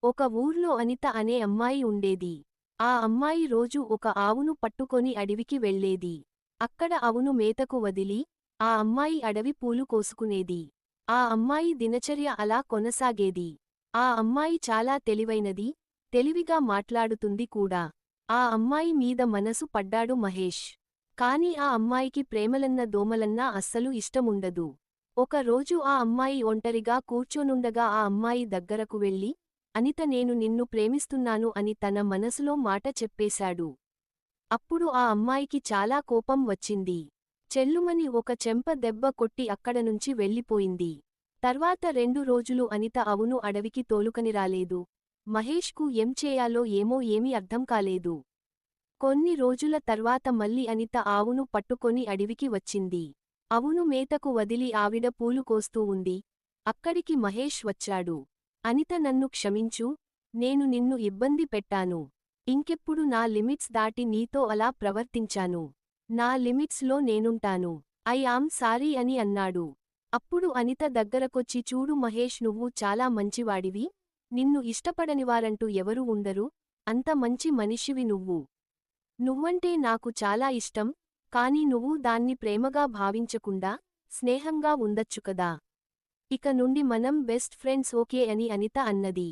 ఒక ఊర్లో అనిత అనే అమ్మాయి ఉండేది. ఆ అమ్మాయి రోజూ ఒక ఆవును పట్టుకొని అడవికి వెళ్ళేది. అక్కడ అవును మేతకు వదిలి, ఆ అమ్మాయి అడవి పూలు కోసుకునేది. ఆ అమ్మాయి దినచర్య అలా కొనసాగేది. ఆ అమ్మాయి చాలా తెలివైనది, తెలివిగా మాట్లాడుతుంది కూడా. ఆ అమ్మాయి మీద మనసు పడ్డాడు మహేష్. కాని ఆ అమ్మాయికి ప్రేమలన్న దోమలన్నా అస్సలు ఇష్టముండదు. ఒక రోజు ఆ అమ్మాయి ఒంటరిగా కూర్చోనుండగా ఆ అమ్మాయి దగ్గరకు వెళ్ళి, అనిత నేను నిన్ను ప్రేమిస్తున్నాను అని తన మనసులో మాట చెప్పేశాడు. అప్పుడు ఆ అమ్మాయికి చాలా కోపం వచ్చింది. చెల్లుమని ఒక చెంప దెబ్బ కొట్టి అక్కడనుంచి వెళ్ళిపోయింది. తర్వాత 2 రోజులు అనిత అవును అడవికి తోలుకని రాలేదు. మహేష్కు ఏం చేయాలో ఏమో ఏమీ అర్థం కాలేదు. కొన్ని రోజుల తర్వాత మళ్ళీ అనిత ఆవును పట్టుకొని అడవికి వచ్చింది. అవును మేతకు వదిలి ఆవిడ పూలు కోస్తూ ఉంది. అక్కడికి మహేష్ వచ్చాడు. అనిత నన్ను క్షమించు, నేను నిన్ను ఇబ్బంది పెట్టాను. ఇంకెప్పుడు నా లిమిట్స్ దాటి నీతో అలా ప్రవర్తించాను. నా లిమిట్స్ లో నేనుంటాను. ఐ ఆమ్ సారీ అని అన్నాడు. అప్పుడు అనిత దగ్గరకొచ్చి చూడు మహేష్ నువ్వు చాలా మంచివాడివి, నిన్ను ఇష్టపడనివారంటూ ఎవరు ఉండరు, అంత మంచి మనిషివి నువ్వు. నువ్వంటే నాకు చాలా ఇష్టం, కాని నువ్వు దాన్ని ప్రేమగా భావించకుండా, స్నేహంగా ఉండొచ్చు కదా. ఇక నుండి మనం బెస్ట్ ఫ్రెండ్స్ ఓకే అని అనిత అన్నది.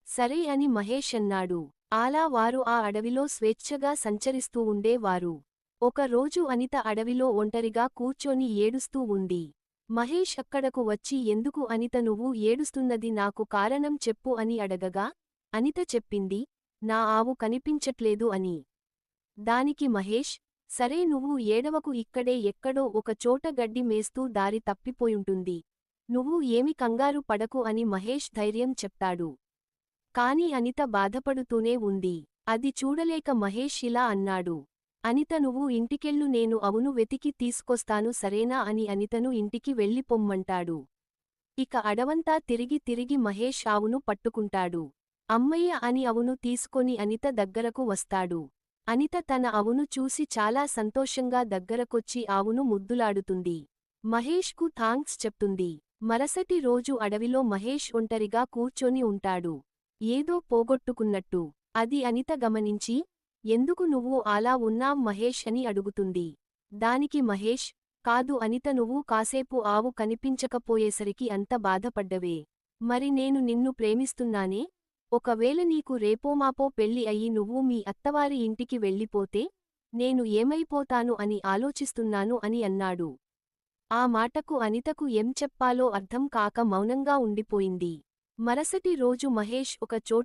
సరే అని మహేష్ అన్నాడు. అలా వారు ఆ అడవిలో స్వేచ్ఛగా సంచరిస్తూ ఉండేవారు. ఒక రోజు అనిత అడవిలో ఒంటరిగా కూర్చొని ఏడుస్తూ ఉంది. మహేష్ అక్కడకు వచ్చి ఎందుకు అనిత నువ్వు ఏడుస్తున్నది నాకు కారణం చెప్పు అని అడగగా, అనిత చెప్పింది, నా ఆవు కనిపించట్లేదు అని. దానికి మహేష్, సరే నువ్వు ఏడవకు ఇక్కడే ఎక్కడో ఒక చోట గడ్డి మేస్తూ దారి తప్పిపోయుంటుంది. నువ్వు ఏమి కంగారు పడకు అని మహేష్ ధైర్యం చెప్తాడు. కాని అనిత బాధపడుతూనే ఉంది. అది చూడలేక మహేష్ ఇలా అన్నాడు. అనిత నువ్వు ఇంటికెళ్ళు నేను అవును వెతికి తీసుకొస్తాను సరేనా అని అనితను ఇంటికి వెళ్ళిపొమ్మంటాడు. ఇక అడవంతా తిరిగి తిరిగి మహేష్ ఆవును పట్టుకుంటాడు. అమ్మయ్య అని అవును తీసుకొని అనిత దగ్గరకు వస్తాడు. అనిత తన అవును చూసి చాలా సంతోషంగా దగ్గరకొచ్చి ఆవును ముద్దులాడుతుంది. మహేష్కు థాంక్స్ చెప్తుంది. మరసటి రోజు అడవిలో మహేష్ ఒంటరిగా కూర్చొని ఉంటాడు. ఏదో పోగొట్టుకున్నట్టు. అది అనిత గమనించి, ఎందుకు నువ్వు అలా ఉన్నావ్ మహేష్ అని అడుగుతుంది. దానికి మహేష్, కాదు అనిత నువ్వు కాసేపు ఆవు కనిపించకపోయేసరికి అంత బాధపడ్డవే. మరి నేను నిన్ను ప్రేమిస్తున్నానే. ఒకవేళ నీకు రేపోమాపో పెళ్లి అయ్యి నువ్వు మీ అత్తవారి ఇంటికి వెళ్ళిపోతే, నేను ఏమైపోతాను అని ఆలోచిస్తున్నాను అని అన్నాడు. ఆ మాటకు అనితకు ఏం చెప్పాలో అర్థం కాక మౌనంగా ఉండిపోయింది. మరసటి రోజు మహేష్ ఒక చోట